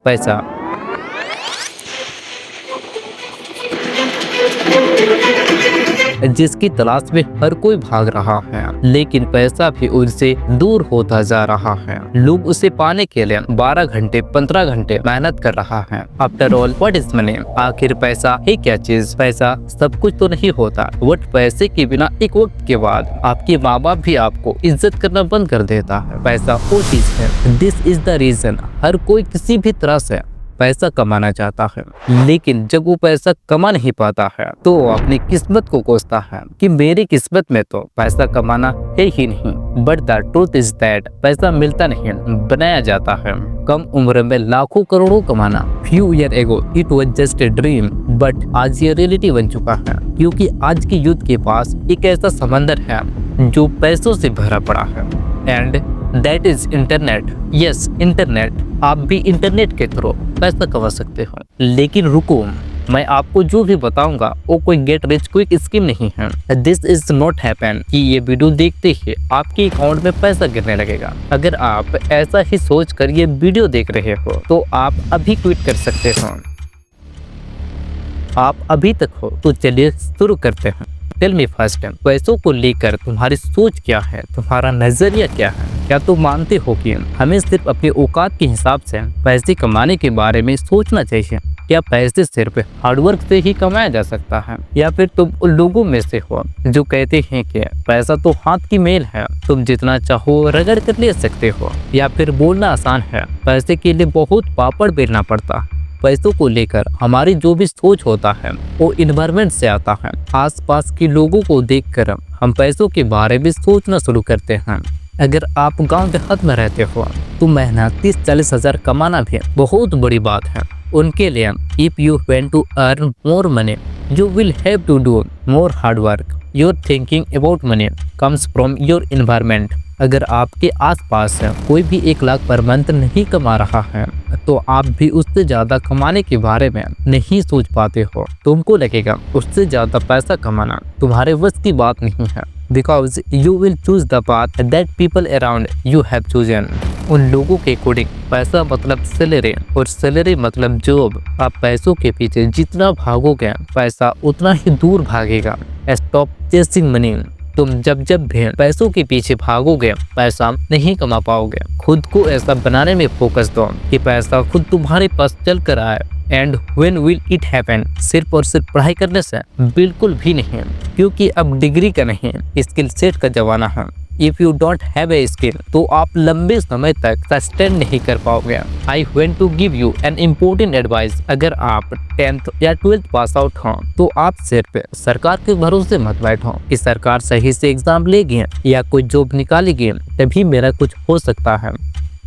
पैसा। जिसकी तलाश में हर कोई भाग रहा है, लेकिन पैसा भी उनसे दूर होता जा रहा है। लोग उसे पाने के लिए 12 घंटे 15 घंटे मेहनत कर रहा है। After all what is money? आखिर पैसा है क्या चीज? पैसा सब कुछ तो नहीं होता। बट पैसे के बिना एक वक्त के बाद आपके माँ बाप भी आपको इज्जत करना बंद कर देता है। पैसा वो चीज है। दिस इज द रीजन हर कोई किसी भी तरह से पैसा कमाना चाहता है, लेकिन जब वो पैसा कमा नहीं पाता है तो वो अपनी किस्मत को कोसता है कि मेरी किस्मत में तो पैसा कमाना है ही नहीं। But the truth is that पैसा मिलता नहीं, बनाया जाता है। कम उम्र में लाखों करोड़ों कमाना, few year ago it was just a dream, but आज ये रियलिटी बन चुका है। क्योंकि आज के यूथ के पास एक ऐसा समंदर है जो पैसों से भरा पड़ा है, and that is internet. Yes, internet. आप भी इंटरनेट के थ्रू पैसा कमा सकते हो। लेकिन रुको, मैं आपको जो भी बताऊंगा वो कोई गेट रिच क्विक स्कीम नहीं है। दिस इज नॉट हैपन कि ये वीडियो देखते ही आपके अकाउंट में पैसा गिरने लगेगा। अगर आप ऐसा ही सोच कर ये वीडियो देख रहे हो तो आप अभी क्विट कर सकते हो। आप अभी तक हो तो चलिए शुरू करते हैं। टेल मी फर्स्ट, पैसों को लेकर तुम्हारी सोच क्या है? तुम्हारा नजरिया क्या है? क्या तुम मानते हो कि हमें सिर्फ अपने औकात के हिसाब से पैसे कमाने के बारे में सोचना चाहिए? क्या पैसे सिर्फ हार्डवर्क से ही कमाया जा सकता है? या फिर तुम उन लोगों में से हो जो कहते हैं कि पैसा तो हाथ की मेल है, तुम जितना चाहो रगड़ कर ले सकते हो? या फिर बोलना आसान है, पैसे के लिए बहुत पापड़ बेलना पड़ता है? पैसों को लेकर हमारी जो भी सोच होता है वो इन्वायरमेंट से आता है। आसपास के लोगों को देखकर हम पैसों के बारे में सोचना शुरू करते हैं। अगर आप गांव देहात में रहते हो तो महीना 30-40 हजार कमाना भी बहुत बड़ी बात है उनके लिए। If you want to earn more money you will have to do more hard work. Your thinking about money comes from your environment. अगर आपके आसपास कोई भी 1 लाख पर मंथ नहीं कमा रहा है तो आप भी उससे ज्यादा कमाने के बारे में नहीं सोच पाते हो। तुमको लगेगा उससे ज्यादा पैसा कमाना तुम्हारे बस की बात नहीं है, because you will choose the path that people around you have chosen. उन लोगों के अकॉर्डिंग पैसा मतलब सैलरी और सैलरी मतलब जॉब। आप पैसों के पीछे जितना भागोगे पैसा उतना ही दूर भागेगा। Stop chasing money. तुम जब भी पैसों के पीछे भागोगे पैसा नहीं कमा पाओगे। खुद को ऐसा बनाने में फोकस दो कि पैसा खुद तुम्हारे पास चल कर आए। And when will it happen? सिर्फ और सिर्फ पढ़ाई करने से? बिल्कुल भी नहीं, क्योंकि अब डिग्री का नहीं स्किल सेट का जमाना है। If you don't have a skill तो आप लंबे समय तक सस्टेन नहीं कर पाओगे। I want to give you an important advice. अगर आप 10th या 12th पास आउट हो तो आप सिर्फ सरकार के भरोसे मत बैठो कि सरकार सही से एग्जाम लेगी या कोई जॉब निकालेगी तभी मेरा कुछ हो सकता है,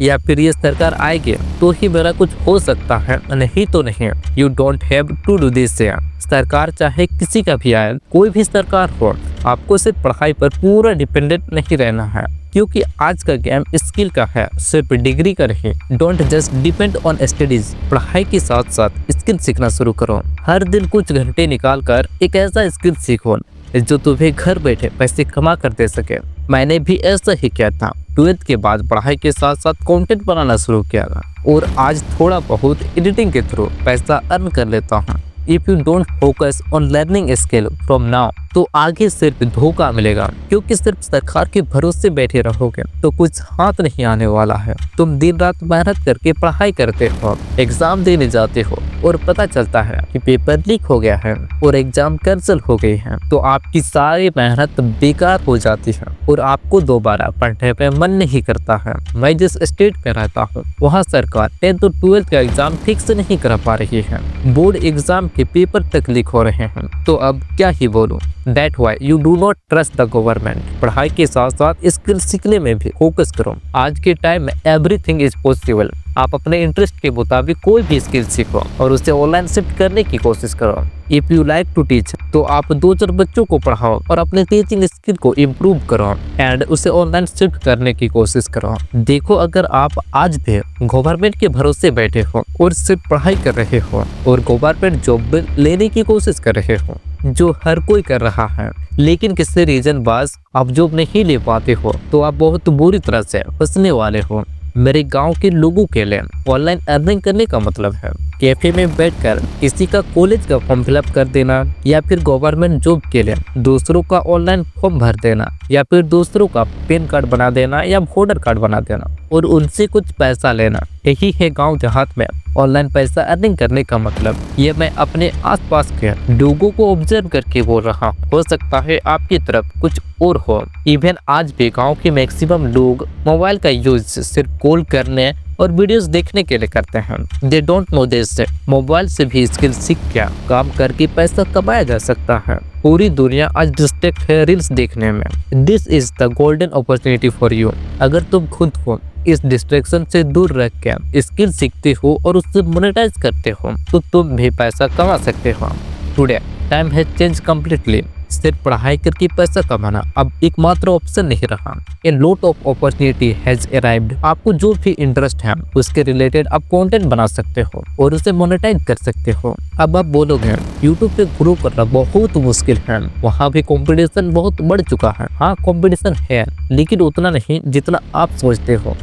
या फिर ये सरकार आएगी तो ही मेरा कुछ हो सकता है, नहीं तो नहीं। You don't have to do this. सरकार चाहे किसी का भी आए, कोई भी सरकार हो, आपको सिर्फ पढ़ाई पर पूरा डिपेंडेंट नहीं रहना है, क्योंकि आज का गेम स्किल का है, सिर्फ डिग्री का नहीं। Don't just depend on studies. पढ़ाई के साथ साथ स्किल सीखना शुरू करो। हर दिन कुछ घंटे निकाल कर एक ऐसा स्किल सीखो जो तुम्हें घर बैठे पैसे कमा कर दे सके। मैंने भी ऐसा ही किया था। 12th के बाद पढ़ाई के साथ साथ कंटेंट बनाना शुरू किया था और आज थोड़ा बहुत एडिटिंग के थ्रू पैसा अर्न कर लेता हूँ। If you don't focus on learning skill from now तो आगे सिर्फ धोखा मिलेगा, क्योंकि सिर्फ सरकार के भरोसे बैठे रहोगे तो कुछ हाथ नहीं आने वाला है। तुम दिन रात मेहनत करके पढ़ाई करते हो, एग्जाम देने जाते हो और पता चलता है कि पेपर लीक हो गया है और एग्जाम कैंसिल हो गई है, तो आपकी सारी मेहनत बेकार हो जाती है और आपको दोबारा पढ़ने पे मन नहीं करता है। मैं जिस स्टेट में रहता हूँ वहाँ सरकार 10th और 12th का एग्जाम ठीक से नहीं करा पा रही है। बोर्ड एग्जाम के पेपर तक लीक हो रहे हैं, तो अब क्या ही बोलूं। That's why you do not trust the government। पढ़ाई के साथ साथ स्किल सीखने में भी फोकस करो। आज के टाइम में एवरीथिंग इज पॉसिबल। आप अपने इंटरेस्ट के मुताबिक कोई भी स्किल सीखो और उसे ऑनलाइन शिफ्ट करने की कोशिश करो। If you like to teach तो आप 2-4 बच्चों को पढ़ाओ और अपने टीचिंग स्किल को इम्प्रूव करो एंड उसे ऑनलाइन शिफ्ट करने की कोशिश करो। देखो, अगर आप आज भी गवर्नमेंट के भरोसे बैठे हो और सिर्फ पढ़ाई कर रहे हो और गवर्नमेंट जॉब लेने की कोशिश कर रहे हो जो हर कोई कर रहा है, लेकिन किसी रीजन बास आप जॉब नहीं ले पाते हो, तो आप बहुत बुरी तरह से फंसने वाले हो। मेरे गांव के लोगों के लिए ऑनलाइन अर्निंग करने का मतलब है कैफे में बैठकर किसी का कॉलेज का फॉर्म फिलअप कर देना, या फिर गवर्नमेंट जॉब के लिए दूसरों का ऑनलाइन फॉर्म भर देना, या फिर दूसरों का पैन कार्ड बना देना या वोटर कार्ड बना देना और उनसे कुछ पैसा लेना। यही है गांव देहात में ऑनलाइन पैसा अर्निंग करने का मतलब। ये मैं अपने आसपास के लोगों को ऑब्जर्व करके बोल रहा हूँ। हो सकता है आपकी तरफ कुछ और हो। इवन आज भी गांव के मैक्सिमम लोग मोबाइल का यूज सिर्फ कॉल करने और वीडियोस देखने के लिए करते हैं। They don't know this. Mobile से भी स्किल सीख कर काम करके पैसा कमाया जा सकता है। पूरी दुनिया आज डिस्ट्रैक्ट है रील्स देखने में। This is the golden opportunity for you. अगर तुम खुद को इस डिस्ट्रैक्शन से दूर रख के स्किल सीखते हो और उससे मोनेटाइज करते हो तो तुम भी पैसा कमा सकते हो। Today time has change completely. सिर्फ पढ़ाई करके पैसा कमाना अब एकमात्र ऑप्शन नहीं रहा। ए lot of opportunity has arrived. आपको जो भी इंटरेस्ट है उसके रिलेटेड आप कंटेंट बना सकते हो और उसे मोनेटाइज कर सकते हो। अब आप बोलोगे यूट्यूब पे ग्रो करना बहुत मुश्किल है, वहाँ भी कंपटीशन बहुत बढ़ चुका है। हाँ, कंपटीशन है लेकिन उतना नहीं जितना आप सोचते हो।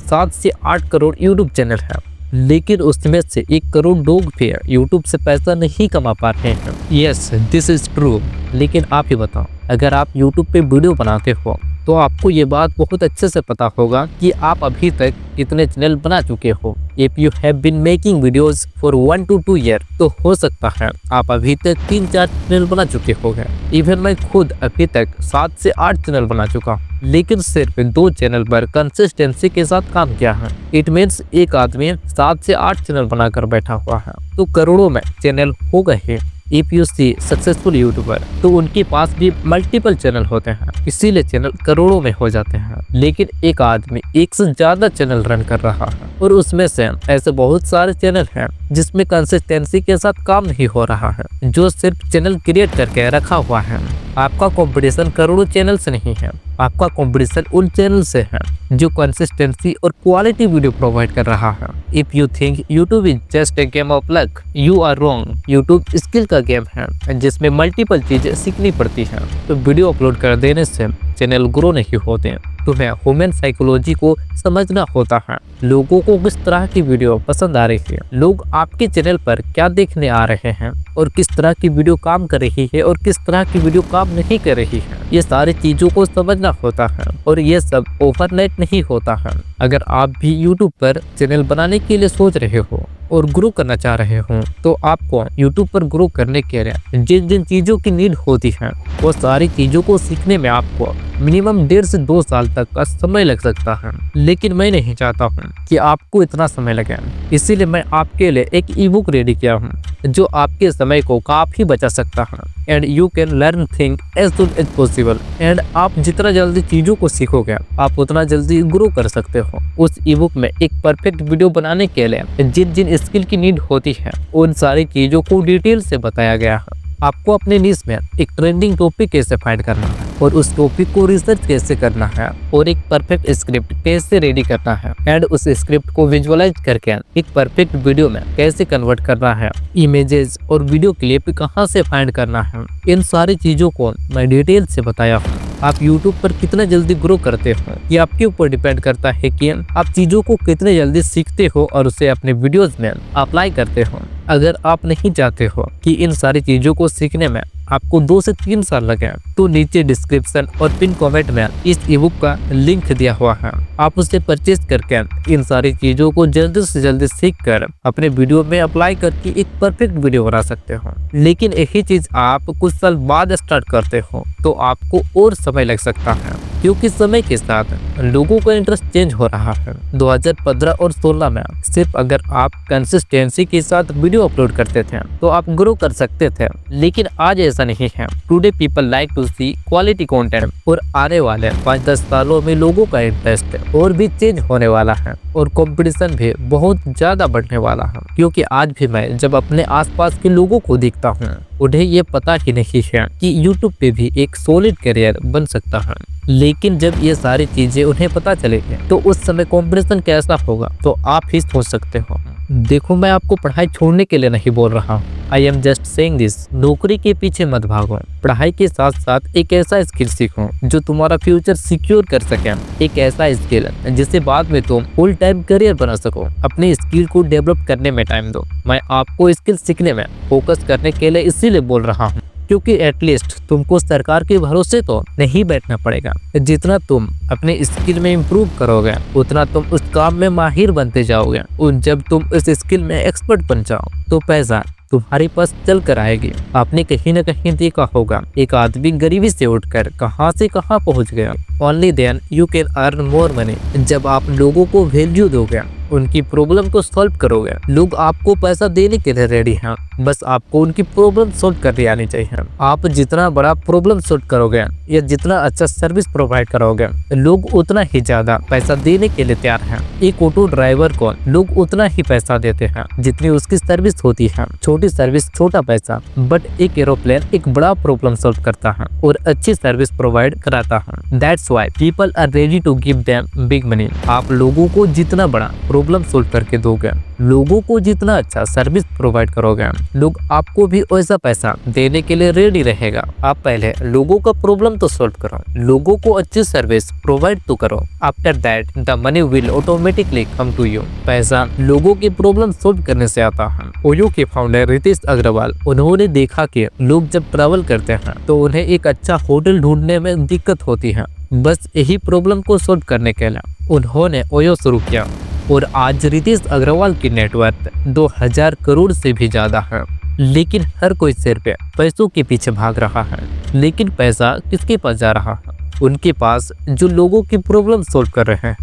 7 से 8 करोड़ यूट्यूब चैनल है, लेकिन उसमें से 1 करोड़ लोग भी यूट्यूब से पैसा नहीं कमा पा रहे हैं। Yes, this is true. लेकिन आप ही बताओ, अगर आप यूट्यूब पे वीडियो बनाते हो तो आपको ये बात बहुत अच्छे से पता होगा कि आप अभी तक कितने चैनल बना चुके हो। If you have been making videos for 1 to 2 year तो हो सकता है आप अभी तक 3-4 चैनल बना चुके होंगे। इवन मैं खुद अभी तक 7 से 8 चैनल बना चुका हूँ, लेकिन सिर्फ 2 चैनल पर कंसिस्टेंसी के साथ काम किया है। इट मीन्स एक आदमी 7 से 8 चैनल बनाकर बैठा हुआ है तो करोड़ों में चैनल हो गए हैं। If you see successful YouTuber तो उनके पास भी मल्टीपल चैनल होते हैं, इसीलिए चैनल करोड़ों में हो जाते हैं। लेकिन एक आदमी 1 से ज्यादा चैनल रन कर रहा है और उसमें से ऐसे बहुत सारे चैनल हैं जिसमें कंसिस्टेंसी के साथ काम नहीं हो रहा है, जो सिर्फ चैनल क्रिएट करके रखा हुआ है। आपका कंपटीशन करोड़ों चैनल से नहीं है, आपका कंपटीशन उन चैनल से है जो कंसिस्टेंसी और क्वालिटी वीडियो प्रोवाइड कर रहा है। If you think YouTube is just a game of luck, you are wrong. YouTube skill का गेम है जिसमें मल्टीपल चीजें सीखनी पड़ती है। तो वीडियो अपलोड कर देने से चैनल ग्रो नहीं होते। तुम्हें ह्यूमन साइकोलॉजी को समझना होता है। लोगों को किस तरह की वीडियो पसंद आ रही है, लोग आपके चैनल पर क्या देखने आ रहे हैं और किस तरह की वीडियो काम कर रही है और किस तरह की वीडियो काम नहीं कर रही है। ये सारी चीजों को समझना होता है और ये सब ओवरनाइट नहीं होता है। अगर आप भी यूट्यूब पर चैनल बनाने के लिए सोच रहे हो और ग्रो करना चाह रहे हो तो आपको यूट्यूब पर ग्रो करने के लिए जिन जिन चीज़ों की नीड होती है वो सारी चीज़ों को सीखने में आपको मिनिमम 1.5 से 2 साल तक का समय लग सकता है। लेकिन मैं नहीं चाहता हूँ कि आपको इतना समय लगे, इसीलिए मैं आपके लिए एक ई बुक रेडी किया हूँ जो आपके समय को काफ़ी बचा सकता है। And you can learn thing as soon as possible. And आप जितना जल्दी चीज़ों को सीखोगे आप उतना जल्दी ग्रो कर सकते हो। उस ई बुक में एक परफेक्ट वीडियो बनाने के लिए जिन जिन स्किल की नीड होती है उन सारी चीज़ों को डिटेल से बताया गया है। आपको अपने नीश में एक ट्रेंडिंग टॉपिक कैसे फाइंड करना है और उस टॉपिक को रिसर्च कैसे करना है और एक परफेक्ट स्क्रिप्ट कैसे रेडी करना है एंड उस स्क्रिप्ट को विजुअलाइज करके एक परफेक्ट वीडियो में कैसे कन्वर्ट करना है, इमेजेस और वीडियो क्लिप कहां से फाइंड करना है, इन सारी चीज़ों को मैं डिटेल से बताया हूँ। आप YouTube पर कितना जल्दी ग्रो करते हो ये आपके ऊपर डिपेंड करता है कि आप चीज़ों को कितने जल्दी सीखते हो और उसे अपने वीडियोस में अप्लाई करते हो। अगर आप नहीं चाहते हो कि इन सारी चीज़ों को सीखने में आपको 2 से 3 साल लगे तो नीचे डिस्क्रिप्शन और पिन कमेंट में इस ई बुक का लिंक दिया हुआ है। आप उसे परचेज करके इन सारी चीज़ों को जल्दी से जल्दी सीख कर अपने वीडियो में अप्लाई करके एक परफेक्ट वीडियो बना सकते हो। लेकिन यही चीज़ आप कुछ साल बाद स्टार्ट करते हो तो आपको और समय लग सकता है, क्योंकि समय के साथ लोगों का इंटरेस्ट चेंज हो रहा है। 2015 और 16 में सिर्फ अगर आप कंसिस्टेंसी के साथ वीडियो अपलोड करते थे तो आप ग्रो कर सकते थे, लेकिन आज ऐसा नहीं है। Today people like to see quality content और आने वाले 5-10 सालों में लोगों का इंटरेस्ट और भी चेंज होने वाला है और कंपटीशन भी बहुत ज्यादा बढ़ने वाला है। क्योंकि आज भी मैं जब अपने आसपास के लोगों को देखता हूँ उन्हें ये पता ही नहीं है कि यूट्यूब पे भी एक सॉलिड करियर बन सकता है। लेकिन जब ये सारी चीजें उन्हें पता चलेगी तो उस समय कंपटीशन कैसा होगा तो आप ही सोच सकते हो। देखो, मैं आपको पढ़ाई छोड़ने के लिए नहीं बोल रहा हूँ, I am just saying this, नौकरी के पीछे मत भागो, पढ़ाई के साथ साथ एक ऐसा स्किल सीखो जो तुम्हारा फ्यूचर सिक्योर कर सके। एक ऐसा स्किल जिससे बाद में तुम फुल टाइम करियर बना सको। अपनी स्किल को डेवलप करने में टाइम दो। मैं आपको स्किल सीखने में फोकस करने के लिए इसीलिए बोल रहा हूँ क्योंकि एटलीस्ट तुमको सरकार के भरोसे तो नहीं बैठना पड़ेगा। जितना तुम अपने स्किल में इम्प्रूव करोगे उतना तुम उस काम में माहिर बनते जाओगे और जब तुम उस स्किल में एक्सपर्ट बन जाओ तो पैसा तुम्हारे पास चल कर आएगी। आपने कहीं न कहीं देखा होगा एक आदमी गरीबी से उठकर कहां से कहां पहुंच गया। Only then you can earn more money. जब आप लोगों को वैल्यू दोगे, उनकी प्रॉब्लम को सॉल्व करोगे, लोग आपको पैसा देने के लिए रेडी हैं। बस आपको उनकी प्रॉब्लम सॉल्व करनी आनी चाहिए। आप जितना बड़ा प्रॉब्लम सॉल्व करोगे या जितना अच्छा सर्विस प्रोवाइड करोगे, लोग उतना ही ज्यादा पैसा देने के लिए तैयार हैं। एक ऑटो ड्राइवर को लोग उतना ही पैसा देते हैं जितनी उसकी सर्विस होती है। छोटी सर्विस छोटा पैसा, बट एक एरोप्लेन एक बड़ा प्रॉब्लम सॉल्व करता है और अच्छी सर्विस प्रोवाइड कराता है। That's why people are ready to give them big money. आप लोगों को जितना बड़ा प्रॉब्लम सोल्व करके दोगे, लोगों को जितना अच्छा सर्विस प्रोवाइड करोगे, लोग आपको भी वैसा पैसा देने के लिए रेडी रहेगा। आप पहले लोगों का प्रॉब्लम तो सोल्व करो, लोगों को अच्छी सर्विस प्रोवाइड तो करो। After that the money will automatically come to you. पैसा लोगों की प्रॉब्लम सोल्व करने से आता है। ओयो के फाउंडर रितेश अग्रवाल, उन्होंने देखा कि लोग जब ट्रैवल करते हैं तो उन्हें एक अच्छा होटल ढूंढने में दिक्कत होती है। बस यही प्रॉब्लम को सोल्व करने के लिए उन्होंने ओयो शुरू किया और आज रितेश अग्रवाल की नेटवर्थ 2000 करोड़ से भी ज्यादा है। लेकिन हर कोई सिर पे पैसों के पीछे भाग रहा है। लेकिन पैसा किसके पास जा रहा है? उनके पास जो लोगों की प्रॉब्लम सोल्व कर रहे हैं,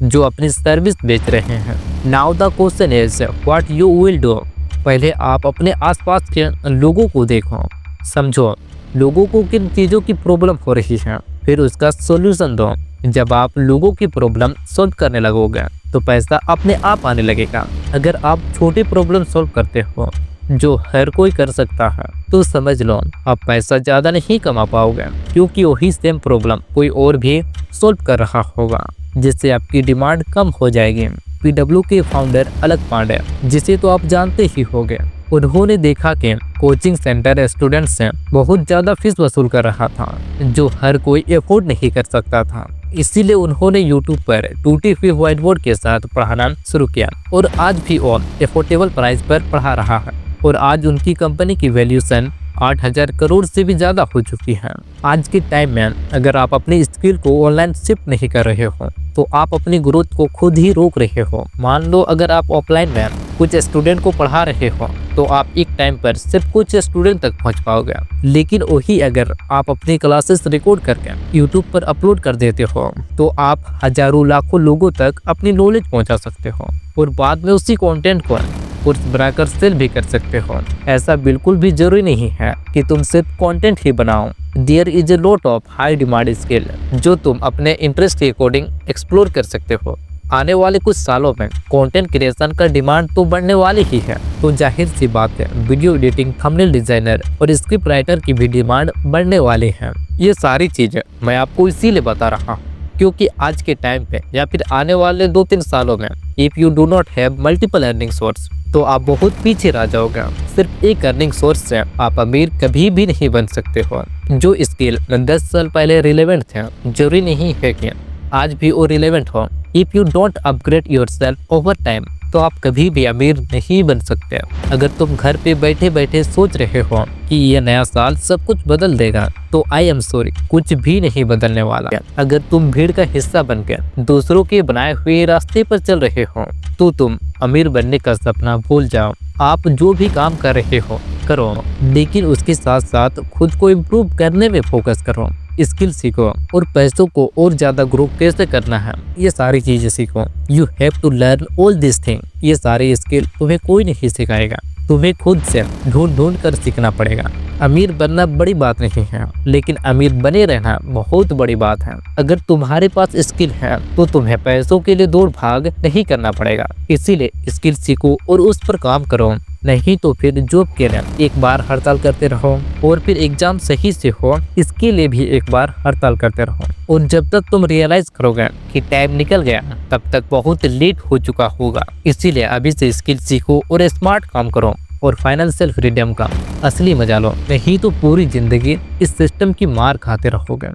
जो अपनी सर्विस बेच रहे हैं। Now the question is what you will do. पहले आप अपने आसपास के लोगों को देखो, समझो लोगों को किन चीज़ों की प्रॉब्लम हो रही है, फिर उसका सॉल्यूशन दो। जब आप लोगों की प्रॉब्लम सॉल्व करने लगोगे तो पैसा अपने आप आने लगेगा। अगर आप छोटी प्रॉब्लम सॉल्व करते हो जो हर कोई कर सकता है तो समझ लो आप पैसा ज़्यादा नहीं कमा पाओगे, क्योंकि वही सेम प्रॉब्लम कोई और भी सॉल्व कर रहा होगा, जिससे आपकी डिमांड कम हो जाएगी। PW के फाउंडर अलक पांडे, जिसे तो आप जानते ही होंगे, उन्होंने देखा कि कोचिंग सेंटर स्टूडेंट्स से बहुत ज़्यादा फीस वसूल कर रहा था जो हर कोई अफोर्ड नहीं कर सकता था। इसीलिए उन्होंने YouTube पर टूटी हुई व्हाइट बोर्ड के साथ पढ़ाना शुरू किया और आज भी वो अफोर्डेबल प्राइस पर पढ़ा रहा है। और आज उनकी कंपनी की वैल्यूएशन 8000 करोड़ से भी ज़्यादा हो चुकी है। आज के टाइम में अगर आप अपनी स्किल को ऑनलाइन शिफ्ट नहीं कर रहे हो तो आप अपनी ग्रोथ को खुद ही रोक रहे हो। मान लो अगर आप ऑफलाइन में कुछ स्टूडेंट को पढ़ा रहे हो तो आप एक टाइम पर सिर्फ कुछ स्टूडेंट तक पहुंच पाओगे। लेकिन वही अगर आप अपनी क्लासेस रिकॉर्ड करके यूट्यूब पर अपलोड कर देते हो तो आप हजारों लाखों लोगों तक अपनी नॉलेज पहुंचा सकते हो और बाद में उसी कंटेंट को कोर्स बनाकर सेल भी कर सकते हो। ऐसा बिल्कुल भी जरूरी नहीं है कि तुम सिर्फ कंटेंट ही बनाओ। There is a lot of high demand skill जो तुम अपने इंटरेस्ट के अकॉर्डिंग एक्सप्लोर कर सकते हो। आने वाले कुछ सालों में कंटेंट क्रिएशन का डिमांड तो बढ़ने वाली ही है, तो जाहिर सी बात है वीडियो एडिटिंग, थंबनेल डिजाइनर और स्क्रिप्ट राइटर की भी डिमांड बढ़ने वाली है। ये सारी चीजें मैं आपको इसीलिए बता रहा हूँ क्योंकि आज के टाइम पे या फिर आने वाले 2-3 सालों में if you do not have multiple earning source तो आप बहुत पीछे रह जाओगे। सिर्फ एक अर्निंग सोर्स से आप अमीर कभी भी नहीं बन सकते हो। जो स्किल 10 साल पहले रिलेवेंट थे जरूरी नहीं है कि आज भी वो रिलेवेंट हो। If you don't upgrade yourself over time तो आप कभी भी अमीर नहीं बन सकते। अगर तुम घर पे बैठे बैठे सोच रहे हो कि ये नया साल सब कुछ बदल देगा तो आई एम सॉरी, कुछ भी नहीं बदलने वाला। अगर तुम भीड़ का हिस्सा बनकर दूसरों के बनाए हुए रास्ते पर चल रहे हो तो तुम अमीर बनने का सपना भूल जाओ। आप जो भी काम कर रहे हो करो, लेकिन उसके साथ साथ खुद को इम्प्रूव करने में फोकस करो। स्किल सीखो और पैसों को और ज्यादा ग्रो कैसे करना है ये सारी चीजें सीखो। You have to learn all this thing. ये सारी स्किल तुम्हें कोई नहीं सिखाएगा, तुम्हें खुद से ढूंढ ढूंढ कर सीखना पड़ेगा। अमीर बनना बड़ी बात नहीं है, लेकिन अमीर बने रहना बहुत बड़ी बात है। अगर तुम्हारे पास स्किल है तो तुम्हें पैसों के लिए दौड़ भाग नहीं करना पड़ेगा। इसीलिए स्किल सीखो और उस पर काम करो, नहीं तो फिर जॉब के लिए एक बार हड़ताल करते रहो और फिर एग्जाम सही से हो इसके लिए भी एक बार हड़ताल करते रहो। और जब तक तुम रियलाइज करोगे कि टाइम निकल गया तब तक बहुत लेट हो चुका होगा। इसीलिए अभी से स्किल सीखो और स्मार्ट काम करो और फाइनेंशियल फ्रीडम का असली मजा लो, नहीं तो पूरी जिंदगी इस सिस्टम की मार खाते रहोगे।